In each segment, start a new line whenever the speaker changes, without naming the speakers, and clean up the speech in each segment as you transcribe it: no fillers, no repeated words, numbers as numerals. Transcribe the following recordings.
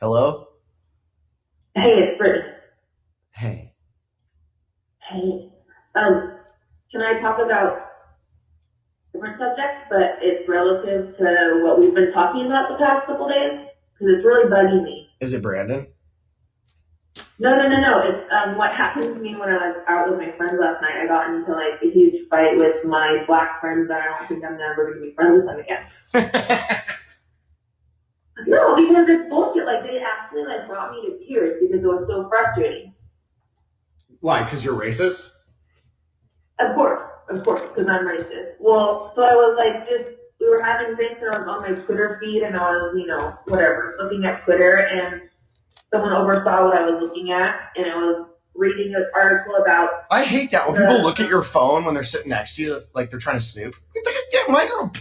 Hello?
Hey, it's Brittany.
Hey.
Hey. Um, can I talk about different subjects, but it's relative to what we've been talking about the past couple days? Because it's really bugging me.
Is it Brandon?
No. It's what happened to me when I was out with my friends last night. I got into like a huge fight with my black friends that I don't think I'm never going to be friends with them again. No, because it's bullshit. Like they actually like brought me to tears because it was so frustrating.
Why? Because you're racist?
Of course, because I'm racist. Well, so I was like, we were having drinks and I was on my Twitter feed and I was, whatever, looking at Twitter and someone oversaw what I was looking at and I was reading an article about
I hate that when people look at your phone when they're sitting next to you like they're trying to snoop. Mind your own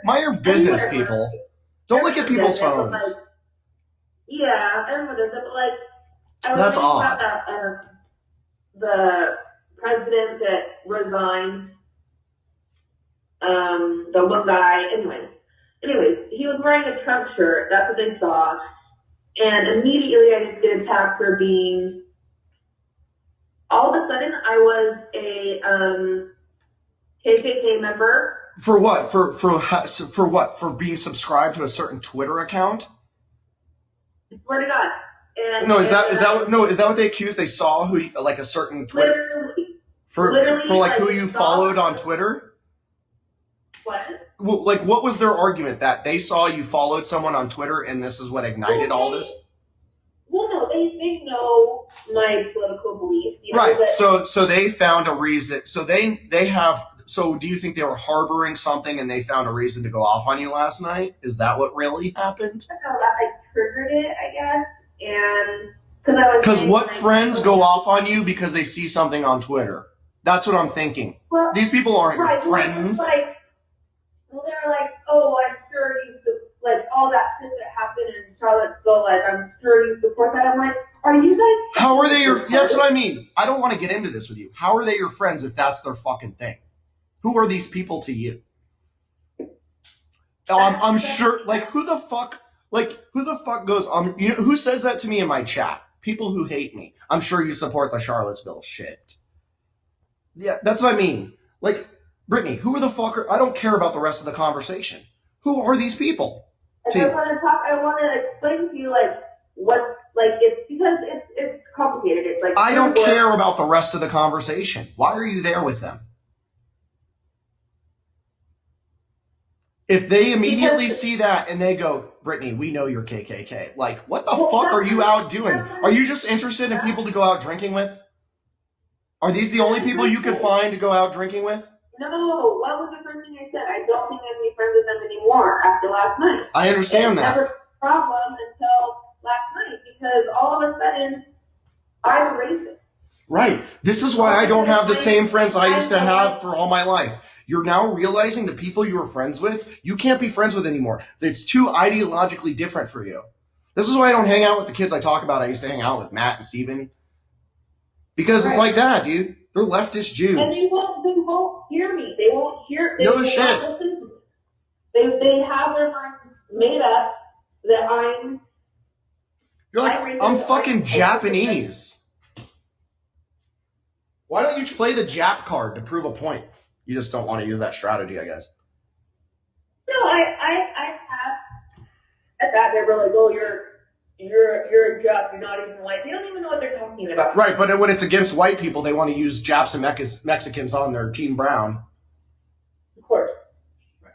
mind your business, people. Don't look at people's phones.
Like, yeah, everyone does it, but like, I was
That's
reading
odd.
about that, the president that resigned, the one guy, anyways, he was wearing a Trump shirt. That's what they saw. And immediately I just get attacked for being, all of a sudden I was a KKK member.
For what? For what? For being subscribed to a certain Twitter account?
I swear to God.
Is that what they accused? They saw who like a certain Twitter
literally,
like who you followed on Twitter?
What?
Well, like what was their argument that they saw you followed someone on Twitter and this is what ignited all this?
Well, no, they know my political beliefs.
Right. So they found a reason. So they have. So do you think they were harboring something and they found a reason to go off on you last night? Is that what really happened?
I don't know, that like triggered it, I guess. And
because what friends go off on you because they see something on Twitter? That's what I'm thinking.
Well,
these people aren't your friends.
Well, they're like, oh, I'm sure you like all that shit that happened in Charlottesville. Like, I'm sure you support that. I'm like, are you guys?
How are they your? That's what I mean. I don't want to get into this with you. How are they your friends if that's their fucking thing? Who are these people to you? I'm sure. Like, who the fuck? Like, who the fuck goes? Who says that to me in my chat? People who hate me. I'm sure you support the Charlottesville shit. Yeah, that's what I mean. Like, Brittany, who are the fucker? I don't care about the rest of the conversation. Who are these people?
I want to explain to you like what it's because it's complicated. It's like
I don't care about the rest of the conversation. Why are you there with them? If they immediately see that and they go, Brittany, we know you're KKK. Like, what the fuck are you out doing? Are you just interested in people to go out drinking with? Are these the only people you could find to go out drinking with?
No, what was the first thing I said? I don't think I'd be friends with them anymore after last night.
I understand that.
Never a problem until last night because all of a sudden I'm racist.
Right. This is why I don't have the same friends I used to have for all my life. You're now realizing the people you were friends with, you can't be friends with anymore. It's too ideologically different for you. This is why I don't hang out with the kids I talk about. I used to hang out with Matt and Steven. Because it's like that, dude. They're leftist Jews.
And they won't hear me. They won't hear.
No shit.
They have their minds made up that I'm.
You're like, I'm fucking Japanese. Why don't you play the Jap card to prove a point? You just don't want to use that strategy, I guess.
No, I have. At that, they were like, "Oh, you're a Jap. You're not even white." They don't even know what they're talking about.
Right, but when it's against white people, they want to use Japs and Mexicans on their Team Brown.
Of course. Right.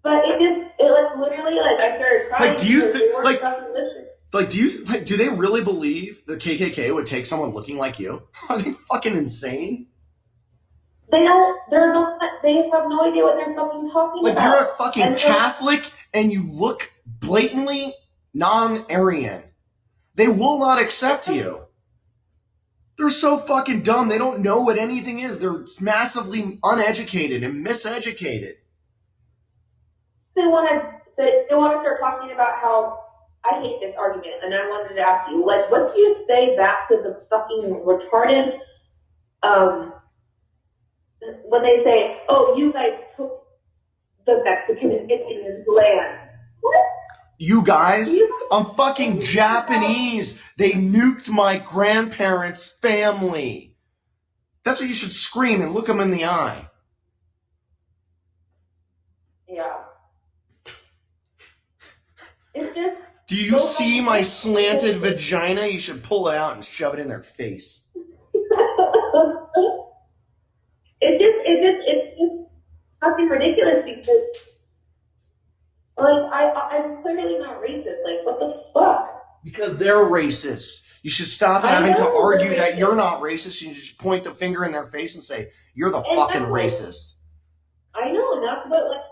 But it like literally like I started crying.
Like, do you think do they really believe the KKK would take someone looking like you? Are they fucking insane?
They don't. They have no idea what they're fucking talking about.
Like, you're a fucking Catholic and you look blatantly non-Aryan. They will not accept you. They're so fucking dumb. They don't know what anything is. They're massively uneducated and miseducated.
They want to start talking about how I hate this argument, and I wanted to ask you, like, what do you say back to the fucking retarded, when they say, "Oh, you guys took the Mexican and Indian land"? What?
You guys,
You
I'm fucking Japanese. They nuked my grandparents' family. That's what you should scream and look them in the eye.
yeah. It's just
Do you
so
see my
fucking
slanted vagina? You should pull it out and shove it in their face.
it's just fucking ridiculous because like I'm clearly not racist. Like what the fuck?
Because they're racist. You should stop
I
having to
know they're
argue that you're
racist,
not racist. You just point the finger in their face and say, you're the
and
fucking
that's like
racist.
I know, and that's what like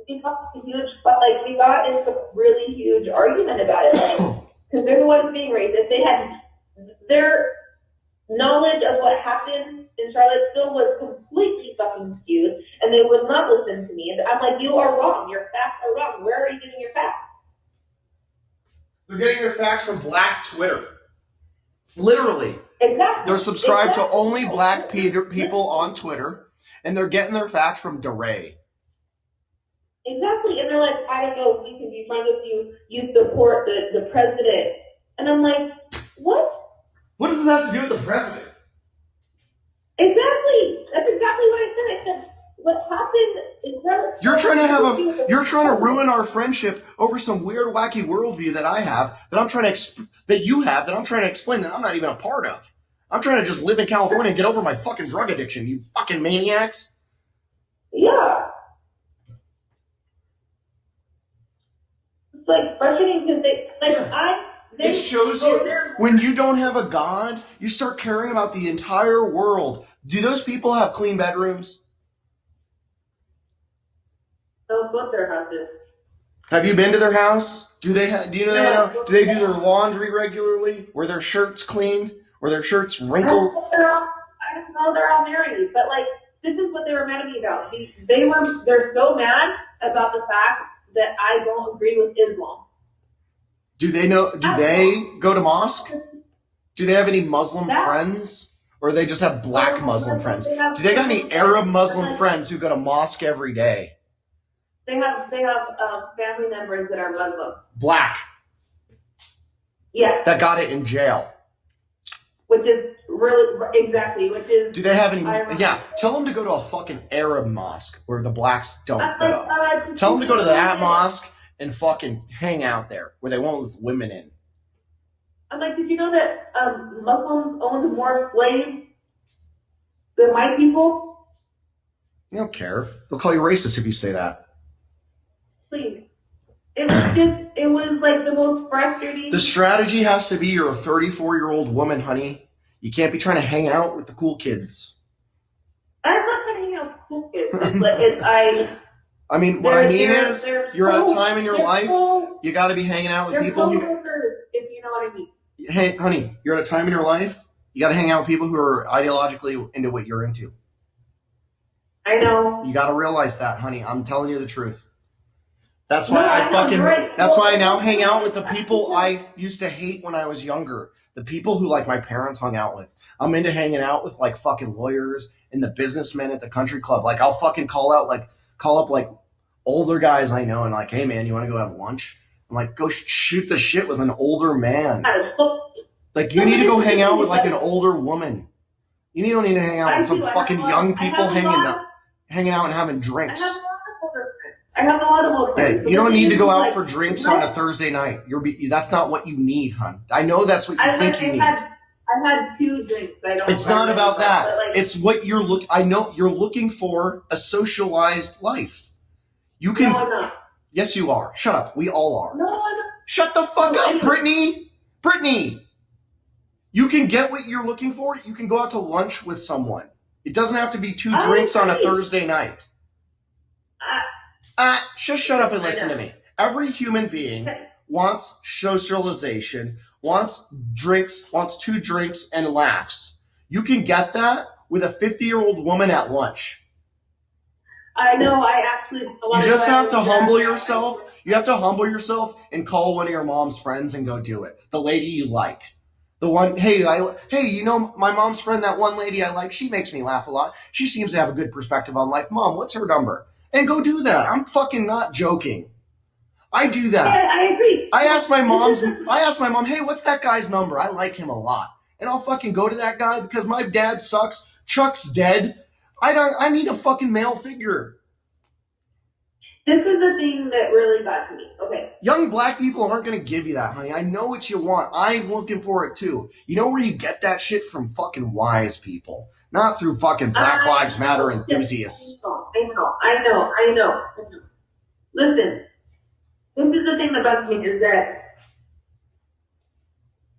we got a huge, but like we got into a really huge argument about it, like because they're the ones being racist. They had their knowledge of what happened in Charlottesville was completely fucking skewed, and they would not listen to me. And I'm like, you are wrong. Your facts are wrong. Where are you getting your facts?
They're getting their facts from black Twitter. Literally.
Exactly.
They're subscribed to only black people on Twitter, and they're getting their facts from DeRay.
Exactly. And they're like, I don't know if we can be friends with you. You support the president. And I'm like, what?
What does this have to do with the president?
Exactly. That's exactly what I said. I said, what happened is that
You're trying to ruin our friendship over some weird, wacky worldview that I have, that you have, that I'm trying to explain that I'm not even a part of. I'm trying to just live in California and get over my fucking drug addiction, you fucking maniacs.
yeah. It's like frustrating because
It shows you when you don't have a God, you start caring about the entire world. Do those people have clean bedrooms?
they'll flip their houses.
Have you been to their house? Do you know they
No,
know? Do they do their laundry regularly? Were their shirts cleaned? Were their shirts wrinkled?
I don't know they're all married, but like this is what they were mad at me about. They're so mad about the fact that I don't agree with Islam.
Do they know? Do they go to mosque? Do they have any Muslim
That
friends? Or they just have black Muslim friends?
they have
Do they got any Arab Muslim
like,
friends who go to mosque every day?
they have family members that are Muslim.
Black.
Yes.
That got it in jail.
Which is really exactly which is.
Do they have any? Yeah. Tell them to go to a fucking Arab mosque where the blacks don't go. Tell them to go to that mosque and fucking hang out there where they won't let women in.
I'm like, did you know that Muslims owned more slaves than white people?
They don't care. They'll call you racist if you say that.
Please. It was like the most frustrating.
The strategy has to be you're a 34-year-old woman, honey. You can't be trying to hang out with the cool kids.
I'm not trying to hang out with cool kids.
I mean, what I mean is, you're at a time in your life, you got to be hanging out with people who.
If you know what I mean.
Hey, honey, you're at a time in your life, you got to hang out with people who are ideologically into what you're into.
I know.
You got to realize that, honey. I'm telling you the truth. That's why that's why I now hang out with the people I used to hate when I was younger. The people who like my parents hung out with. I'm into hanging out with like fucking lawyers and the businessmen at the country club. Like I'll fucking call up like older guys I know and like, hey man, you want to go have lunch? I'm like, go shoot the shit with an older man. Like you need to go hang out with like an older woman. You don't need to hang out with some fucking young people hanging out and having drinks.
I have a lot of old friends.
Hey, you don't need to go out for drinks on a Thursday night. That's not what you need, hon. I know that's what you think you need.
I've had 2 drinks.
It's not about that. It's what you're looking. I know you're looking for a socialized life. You can.
No, I'm not.
Yes, you are. Shut up. We all are.
No, I'm not.
Shut the fuck up, Brittany. Brittany. You can get what you're looking for. You can go out to lunch with someone. It doesn't have to be 2 drinks on a Thursday night. Just shut up and listen to me. Every human being wants socialization, wants 2 drinks and laughs. You can get that with a 50-year-old woman at lunch.
I know,
you just have to humble yourself. You have to humble yourself and call one of your mom's friends and go do it. The lady you like. The one, hey, you know my mom's friend, that one lady I like, she makes me laugh a lot. She seems to have a good perspective on life. Mom, what's her number? And go do that. I'm fucking not joking. I do that.
Yeah, I agree.
I asked my mom, hey, what's that guy's number? I like him a lot. And I'll fucking go to that guy because my dad sucks. Chuck's dead. I need a fucking male figure.
This is the thing that really got to me. Okay.
Young black people aren't going to give you that, honey. I know what you want. I'm looking for it too. You know where you get that shit from? Fucking wise people. Not through fucking Black Lives Matter enthusiasts.
I know. Listen, this is the thing that bugs me is that,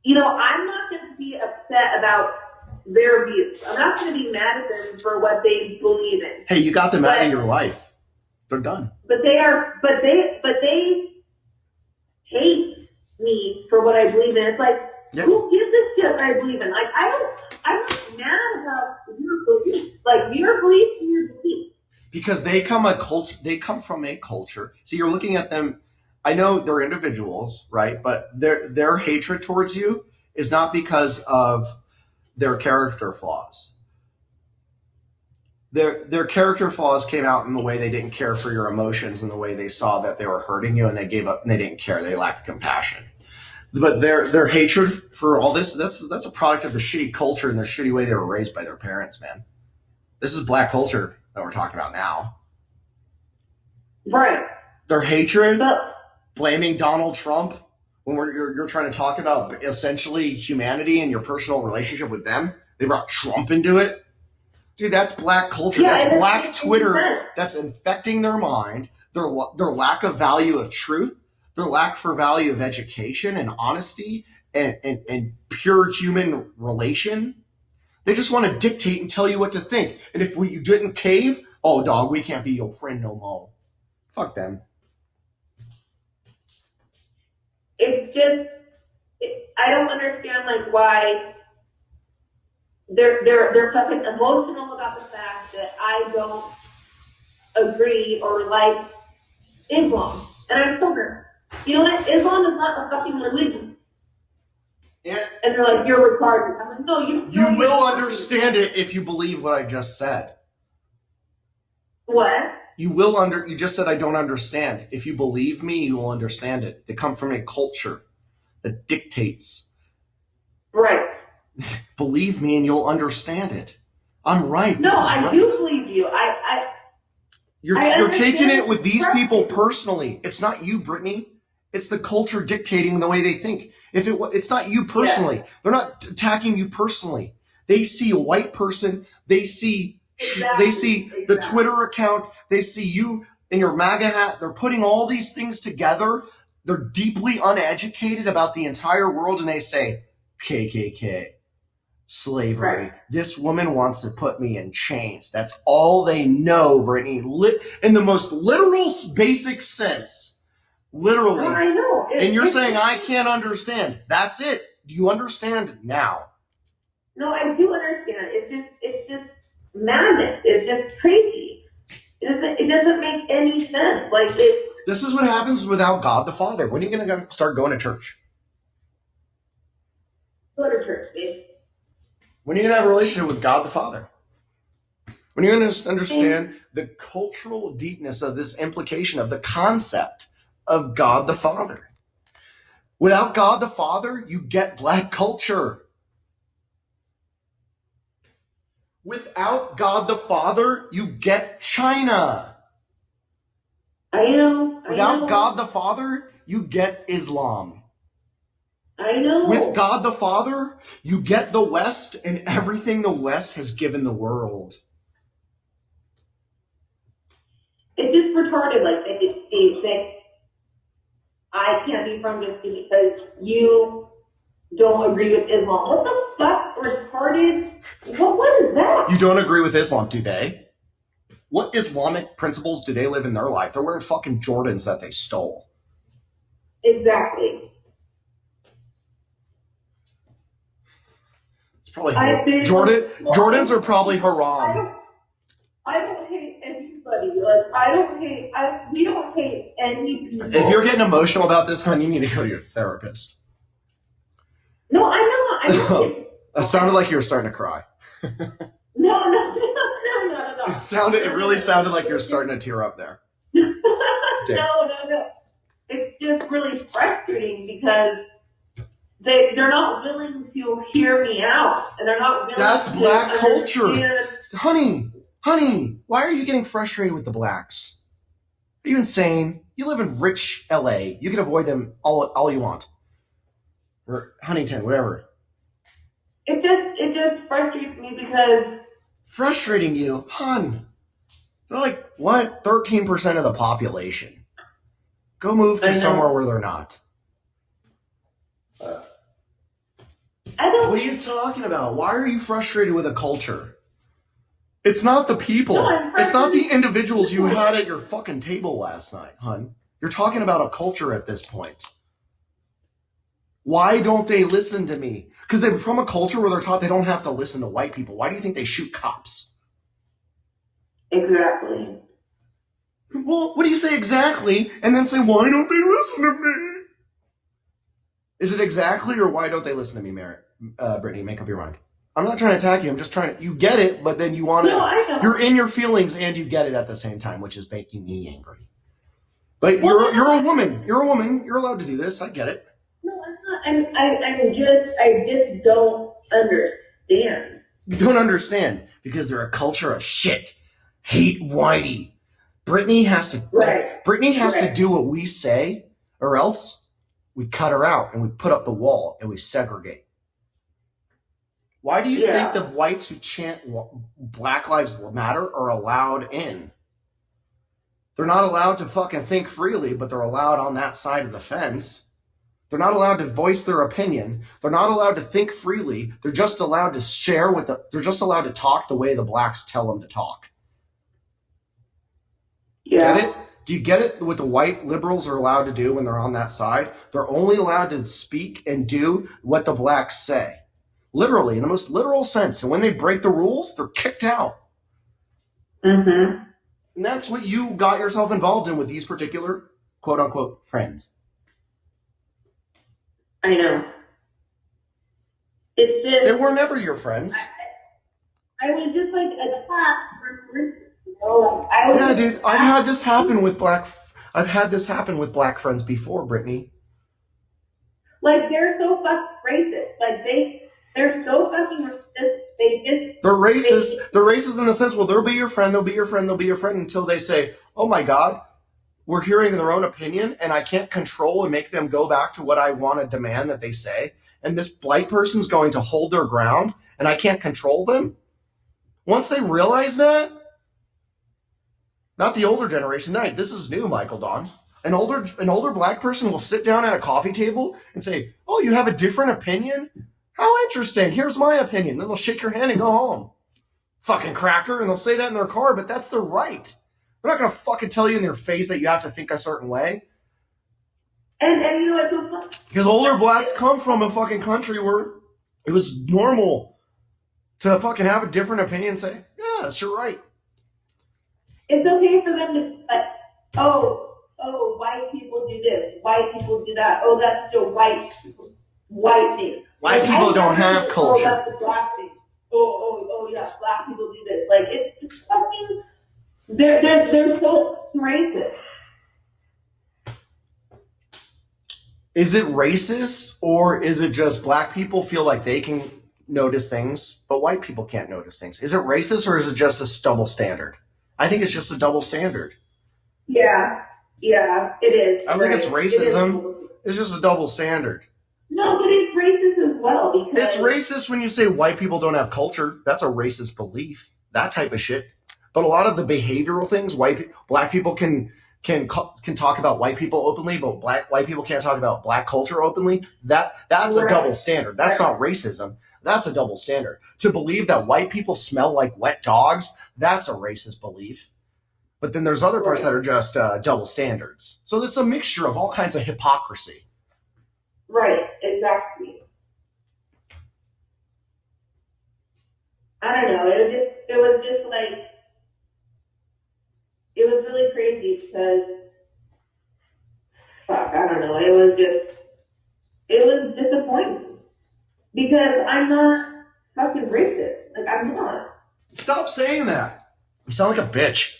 I'm not going to be upset about their views. I'm not going to be mad at them for what they believe in.
Hey, you got them out of your life. They're done.
But they hate me for what I believe in. It's like, yep. Who gives a shit what I believe in? Like, I'm not mad about your beliefs. Like, your beliefs and your beliefs.
Because they come from a culture. So you're looking at them. I know they're individuals, right? But their hatred towards you is not because of their character flaws. Their character flaws came out in the way they didn't care for your emotions and the way they saw that they were hurting you and they gave up and they didn't care. They lacked compassion. But their hatred for all this, that's a product of the shitty culture and the shitty way they were raised by their parents, man. This is black culture that we're talking about now.
Right.
Their hatred, blaming Donald Trump when you're trying to talk about essentially humanity and your personal relationship with them. They brought Trump into it. Dude, that's black culture. Yeah, that's black Twitter. That's infecting their mind. Their lack of value of truth. Their lack for value of education and honesty and pure human relation. They just want to dictate and tell you what to think. And if you didn't cave, oh, dog, we can't be your friend no more. Fuck them.
It's just, I don't understand, like, why they're fucking emotional about the fact that I don't agree or like Islam. And I'm sober. You know what? Islam is not a fucking religion.
Yeah.
And they're like, you're retarded. I'm like, no,
you will understand it if you believe what I just said.
What?
You just said I don't understand. If you believe me, you will understand it. They come from a culture that dictates.
Right.
Believe me and you'll understand it. I'm right.
No, I do believe you.
You're taking it with these people personally. It's not you, Brittany. It's the culture dictating the way they think. It's not you personally. Yeah. They're not attacking you personally. They see a white person. They see the Twitter account. They see you in your MAGA hat. They're putting all these things together. They're deeply uneducated about the entire world, and they say, KKK. Slavery. Right. This woman wants to put me in chains. That's all they know, Brittany. In the most literal, basic sense. Literally.
No, I know.
And you're saying I can't understand. That's it. Do you understand now?
No, I do understand. It's just madness. It's just crazy. It doesn't make any sense. Like
This is what happens without God the Father. When are you going to start going to church?
Go to church, babe.
When are you going to have a relationship with God the Father? When you're going to understand the cultural deepness of this implication of the concept of God the Father. Without God the Father, you get black culture. Without God the Father, you get China.
I know.
Without God the Father, you get Islam.
I know.
With God the Father, you get the West and everything the West has given the world.
It's just retarded. Like they say, I can't be from this because you don't agree with Islam. What the fuck? Retarded? What is that?
You don't agree with Islam, do they? What Islamic principles do they live in their life? They're wearing fucking Jordans that they stole.
Exactly.
It's probably Jordans are probably haram.
I don't hate anybody. Like we don't hate any people.
If you're getting emotional about this, hon, you need to go to your therapist.
No, I'm not.
That sounded like you were starting to cry.
No. It
really sounded like you were starting to tear up there.
No. It's just really frustrating because they're not willing to hear me out, and they're not willing
That's
to
black culture.
understand.
Honey, why are you getting frustrated with the blacks? Are you insane? You live in rich LA. You can avoid them all you want. Or Huntington, whatever.
It just frustrates me because
Frustrating you? Hun. They're like, what? 13% of the population. Go move to
I
somewhere
know
where they're not. Uh,
I
what
don't.
are you talking about? Why are you frustrated with a culture? It's not the
No,
people.
I'm
It's not the
frustrated with
individuals you
people.
had at your fucking table last night, hun. You're talking about a culture at this point. Why don't they listen to me? Because they're from a culture where they're taught they don't have to listen to white people. Why do you think they shoot cops?
Exactly.
Well, what do you say exactly? And then say, why don't they listen to me? Is it exactly or why don't they listen to me, Brittany? Make up your mind. I'm not trying to attack you. I'm just trying to. You get it, but then you want
No,
to.
I know.
You're in your feelings and you get it at the same time, which is making me angry. But
Well,
you're a woman. You're a woman. You're allowed to do this. I get it.
no, I'm not. I just don't understand.
You don't understand because they're a culture of shit. Hate whitey. Brittany has to.
Right.
Brittany has to
Right.
do what we say, or else we cut her out and we put up the wall and we segregate. Why do you think the
Yeah.
whites who chant Black Lives Matter are allowed in? They're not allowed to fucking think freely, but they're allowed on that side of the fence. They're not allowed to voice their opinion. They're not allowed to think freely. They're just allowed to share with they're just allowed to talk the way the blacks tell them to talk. Get
Yeah.
it? Do you get it? What the white liberals are allowed to do when they're on that side? They're only allowed to speak and do what the blacks say. Literally, in the most literal sense. And when they break the rules, they're kicked out.
Mhm.
And that's what you got yourself involved in with these particular quote unquote friends.
I know. It's
They
just
were never your friends.
I was just like attacked for instance, you know, like I was
Yeah,
just
dude, I've had this happen with black friends before, Brittany.
like they're so fucking racist. Like they're so fucking racist.
They're racist.
They
They're racist in the sense, well, they'll be your friend, they'll be your friend, they'll be your friend until they say, oh my God, we're hearing their own opinion and I can't control and make them go back to what I want to demand that they say. And this blight person's going to hold their ground and I can't control them. Once they realize that, not the older generation, this is new, Michael Don. An older black person will sit down at a coffee table and say, oh, you have a different opinion? How interesting. Here's my opinion. Then they'll shake your hand and go home. Fucking cracker. And they'll say that in their car, but that's their right. They're not going to fucking tell you in their face that you have to think a certain way.
and you know it's so funny.
Because older blacks come from a fucking country where it was normal to fucking have a different opinion and say, yeah, that's your right.
It's okay for them to like, oh, white people do this, white people do that. Oh, that's the white thing.
White
Like I
people don't
never
have
heard, oh,
culture.
that's the black thing. Oh, yeah, black people do this. Like it's fucking. They're so racist.
Is it racist or is it just black people feel like they can notice things, but white people can't notice things? Is it racist or is it just a double standard? I think it's just a double standard.
Yeah, yeah, it is.
I don't
You're
think it's
right. It is.
racism. It's just a double standard.
No, but it's racist as well
It's
because
racist when you say white people don't have culture. That's a racist belief. That type of shit. But a lot of the behavioral things, black people can talk about white people openly, but white people can't talk about black culture openly. That's a double
right,
standard. That's
right,
not racism. That's a double standard. To believe that white people smell like wet dogs, that's a racist belief. But then there's other parts that
right,
are just double standards. So there's a mixture of all kinds of hypocrisy.
right, exactly. I don't know. It was just like it was really crazy because fuck, I don't know. It was disappointing because I'm not fucking racist. Like I'm not.
Stop saying that. You sound like a bitch.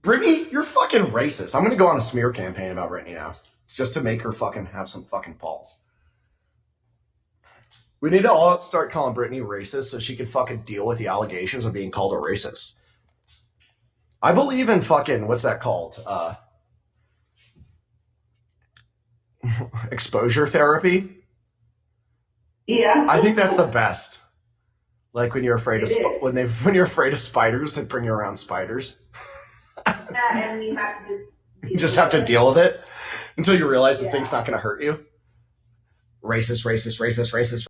Brittany, you're fucking racist. I'm gonna go on a smear campaign about Brittany now, just to make her fucking have some fucking balls. We need to all start calling Brittany racist so she can fucking deal with the allegations of being called a racist. I believe in fucking what's that called? Exposure therapy.
Yeah.
I think that's the best. Like when you're afraid of
It is.
when you're afraid of spiders, they bring you around spiders.
Yeah, and you have to
You just have to deal with it until you realize the
Yeah.
thing's not going to hurt you. Racist, racist, racist, racist.